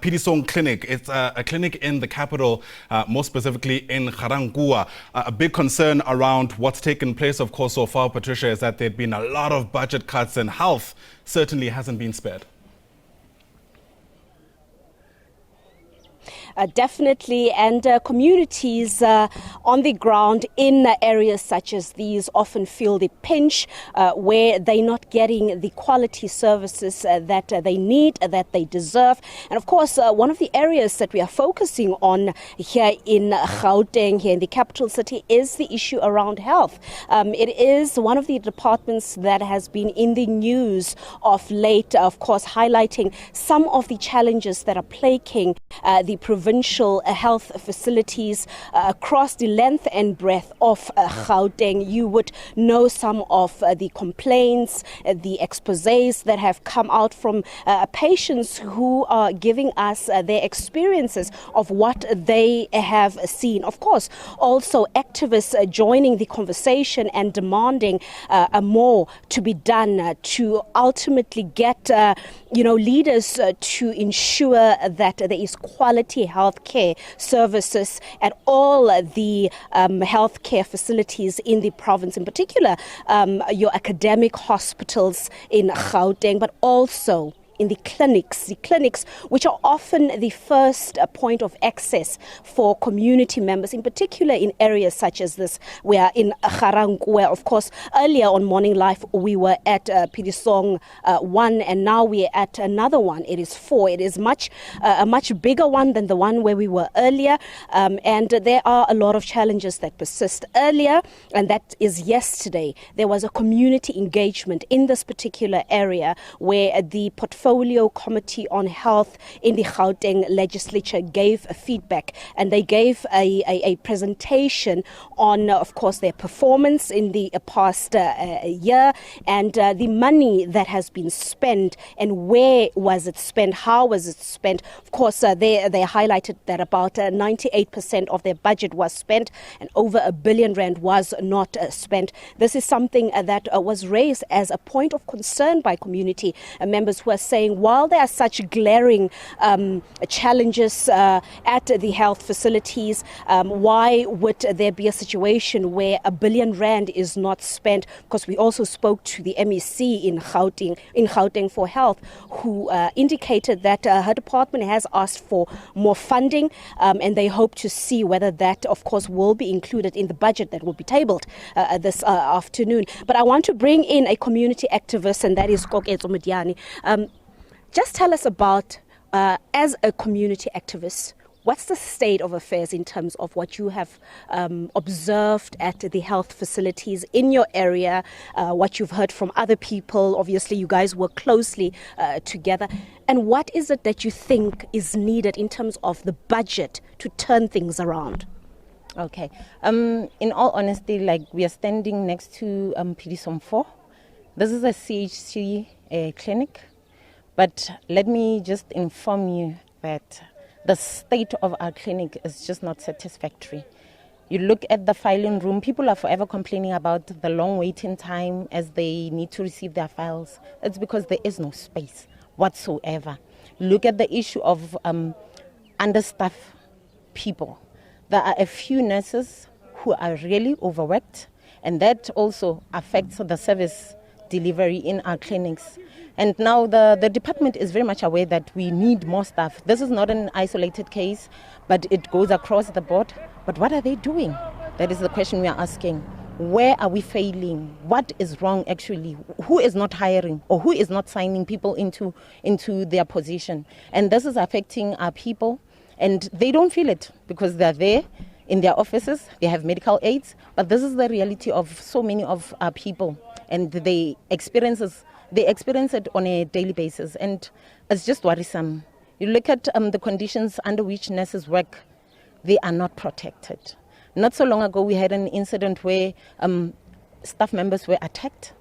Phedisong Clinic. It's a clinic in the capital, more specifically in Ga-Rankuwa. A big concern around what's taken place, of course, so far, Patricia, is that there'd been a lot of budget cuts and health certainly hasn't been spared. Definitely, and communities on the ground in areas such as these often feel the pinch where they're not getting the quality services that they need, that they deserve. And of course, one of the areas that we are focusing on here in Gauteng, here in the capital city, is the issue around health. It is one of the departments that has been in the news of late, of course, highlighting some of the challenges that are plaguing the provincial health facilities across the length and breadth of Gauteng. You would know some of the complaints, the exposés that have come out from patients who are giving us their experiences of what they have seen. Of course, also activists joining the conversation and demanding more to be done to ultimately get leaders to ensure that there is quality healthcare services at all the healthcare facilities in the province, in particular your academic hospitals in Gauteng, but also in the clinics which are often the first point of access for community members, in particular in areas such as this. We are in Ga-Rankuwa. Of course, earlier on Morning Life, we were at Phedisong 1, and now we are at another one. It is 4. It is a much bigger one than the one where we were earlier, and there are a lot of challenges that persist. Earlier, and that is yesterday, there was a community engagement in this particular area where the Portfolio Committee on Health in the Gauteng legislature gave feedback, and they gave a presentation on, of course, their performance in the past year, and the money that has been spent and where was it spent, how was it spent. Of course, they highlighted that about 98% of their budget was spent and over R1 billion was not spent. This is something that was raised as a point of concern by community members who are saying, while there are such glaring challenges at the health facilities, why would there be a situation where R1 billion is not spent? Because we also spoke to the MEC in Gauteng for Health, who indicated that her department has asked for more funding, and they hope to see whether that, of course, will be included in the budget that will be tabled this afternoon. But I want to bring in a community activist, and that is Koketso Modiani. Just tell us about, as a community activist, what's the state of affairs in terms of what you have observed at the health facilities in your area, what you've heard from other people? Obviously, you guys work closely together. And what is it that you think is needed in terms of the budget to turn things around? Okay. In all honesty, we are standing next to Phedisong 4. This is a CHC clinic. But let me just inform you that the state of our clinic is just not satisfactory. You look at the filing room, people are forever complaining about the long waiting time as they need to receive their files. It's because there is no space whatsoever. Look at the issue of understaffed people. There are a few nurses who are really overworked, and that also affects the service delivery in our clinics. And now the department is very much aware that we need more staff. This is not an isolated case, but it goes across the board. But what are they doing? That is the question we are asking. Where are we failing? What is wrong actually? Who is not hiring, or who is not signing people into their position? And this is affecting our people, and they don't feel it because they're there in their offices, they have medical aids, but this is the reality of so many of our people, and they experience it on a daily basis, and it's just worrisome. You look at the conditions under which nurses work, they are not protected. Not so long ago, we had an incident where staff members were attacked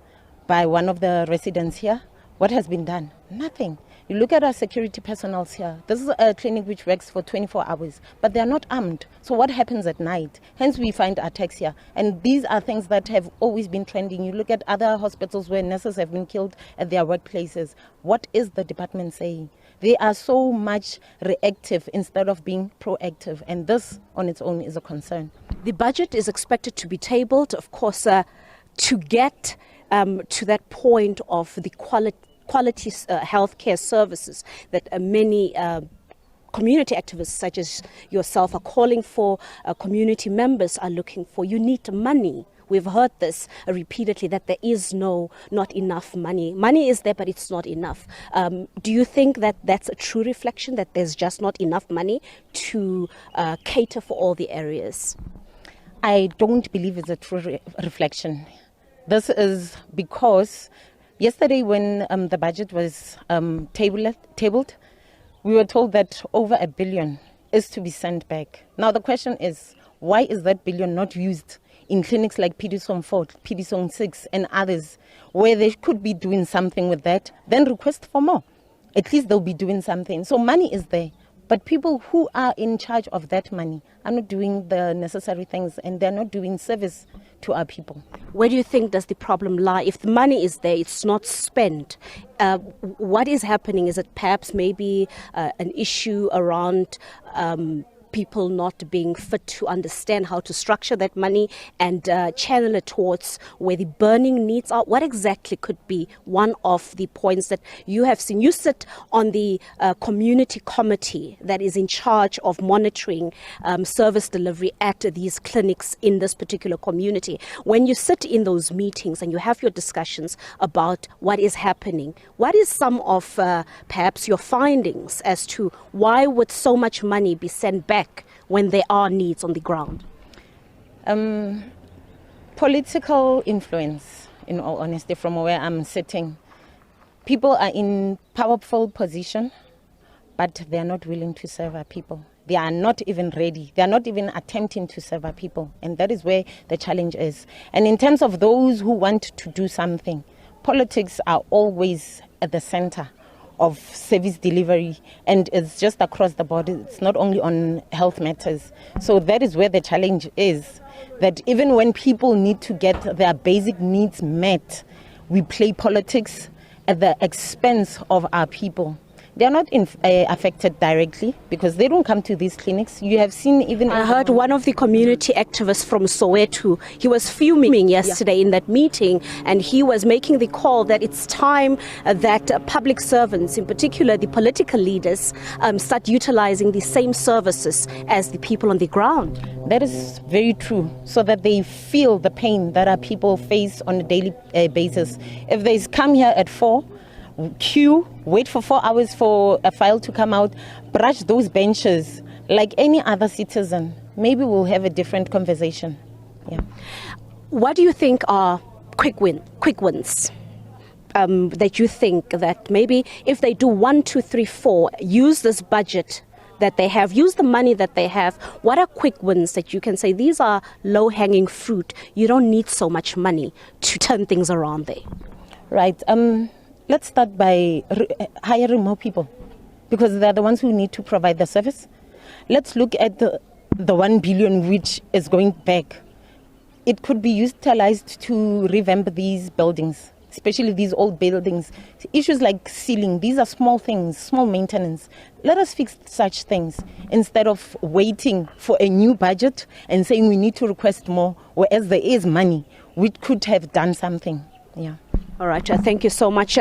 by one of the residents here. What has been done? Nothing. You look at our security personnel here. This is a clinic which works for 24 hours, but they are not armed. So what happens at night? Hence we find attacks here. And these are things that have always been trending. You look at other hospitals where nurses have been killed at their workplaces. What is the department saying? They are so much reactive instead of being proactive, and this on its own is a concern. The budget is expected to be tabled, of course, to get to that point of the quality healthcare services that many community activists such as yourself are calling for, community members are looking for. You need money. We've heard this repeatedly, that there is not enough money. Money is there, but it's not enough. Do you think that that's a true reflection, that there's just not enough money to cater for all the areas? I don't believe it's a true reflection. This is because yesterday when the budget was tabled, we were told that over 1 billion is to be sent back. Now the question is, why is that billion not used in clinics like Phedisong 4, Phedisong 6 and others, where they could be doing something with that, then request for more? At least they'll be doing something. So money is there, but people who are in charge of that money are not doing the necessary things, and they're not doing service to our people. Where do you think does the problem lie? If the money is there, it's not spent. What is happening? Is it perhaps maybe an issue around people not being fit to understand how to structure that money and channel it towards where the burning needs are? What exactly could be one of the points that you have seen? You sit on the community committee that is in charge of monitoring service delivery at these clinics in this particular community. When you sit in those meetings and you have your discussions about what is happening, what is some of perhaps your findings as to why would so much money be sent back when there are needs on the ground? Political influence, in all honesty, from where I'm sitting. People are in powerful position, but they are not willing to serve our people. They are not even ready. They are not even attempting to serve our people. And that is where the challenge is. And in terms of those who want to do something, politics are always at the center of service delivery, and it's just across the board. It's not only on health matters. So that is where the challenge is, that even when people need to get their basic needs met, we play politics at the expense of our people. They are not affected directly because they don't come to these clinics. You have seen even... I heard one of the community activists from Soweto, he was fuming yesterday in that meeting, and he was making the call that it's time that public servants, in particular the political leaders, start utilizing the same services as the people on the ground. That is very true, so that they feel the pain that our people face on a daily basis. If they come here at 4, queue, wait for 4 hours for a file to come out, brush those benches like any other citizen, maybe we'll have a different conversation. Yeah. What do you think are quick wins that you think that maybe if they do 1, 2, 3, 4, use this budget that they have, use the money that they have, what are quick wins that you can say these are low-hanging fruit? You don't need so much money to turn things around there. Right. Let's start by hiring more people, because they're the ones who need to provide the service. Let's look at the 1 billion which is going back. It could be utilized to revamp these buildings, especially these old buildings. Issues like ceiling, these are small things, small maintenance. Let us fix such things instead of waiting for a new budget and saying we need to request more, whereas there is money. We could have done something. Yeah. All right, thank you so much.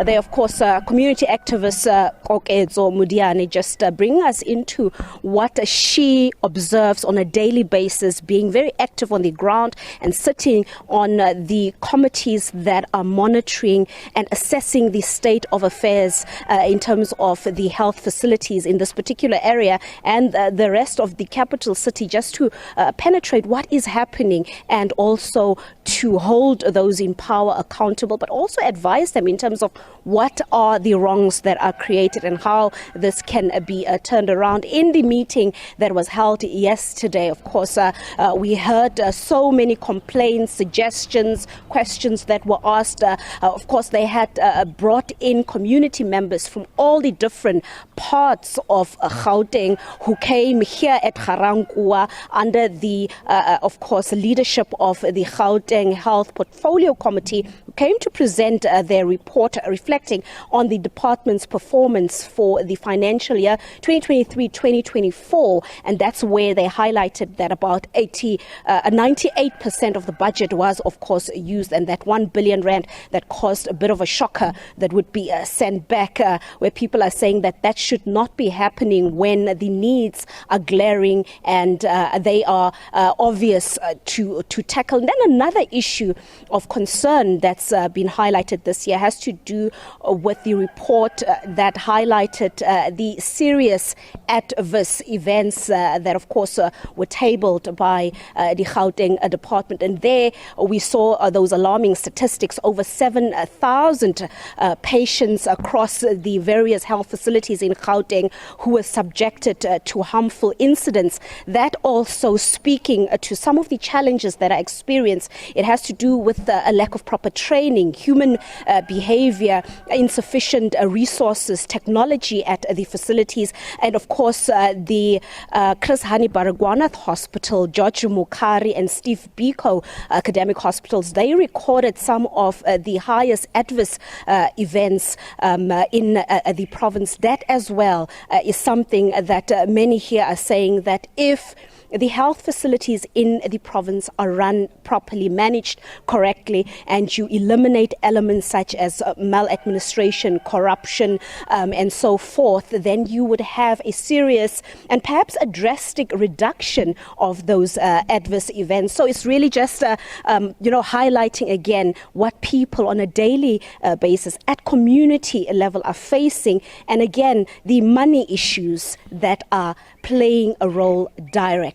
They, of course, community activist Kokezo Mudiane just bring us into what she observes on a daily basis, being very active on the ground and sitting on the committees that are monitoring and assessing the state of affairs in terms of the health facilities in this particular area and the rest of the capital city, just to penetrate what is happening and also to hold those in power accountable, but also advise them in terms of what are the wrongs that are created and how this can be turned around. In the meeting that was held yesterday, of course, we heard so many complaints, suggestions, questions that were asked. Of course, they had brought in community members from all the different parts of Gauteng who came here at Ga-Rankuwa under the, of course, leadership of the Gauteng Health Portfolio Committee, who came to present their report reflecting on the department's performance for the financial year 2023-2024, and that's where they highlighted that about 98% of the budget was, of course, used, and that 1 billion rand that caused a bit of a shocker that would be sent back, where people are saying that that should not be happening when the needs are glaring and they are obvious to tackle. And then another issue of concern that's been highlighted this year has to do with the report that highlighted the serious adverse events that, of course, were tabled by the Gauteng department. And there we saw those alarming statistics: over 7,000 patients across the various health facilities in Gauteng who were subjected to harmful incidents. That also speaking to some of the challenges that are experienced. It has to do with a lack of proper training, human behavior, insufficient resources, technology at the facilities, and of course the Chris Hani Baragwanath Hospital, George Mukari and Steve Biko academic hospitals. They recorded some of the highest adverse events in the province. That as well is something that many here are saying that if the health facilities in the province are run properly, managed correctly, and you eliminate elements such as maladministration, corruption, and so forth, then you would have a serious and perhaps a drastic reduction of those adverse events. So it's really just, highlighting again what people on a daily basis at community level are facing, and again, the money issues that are playing a role directly.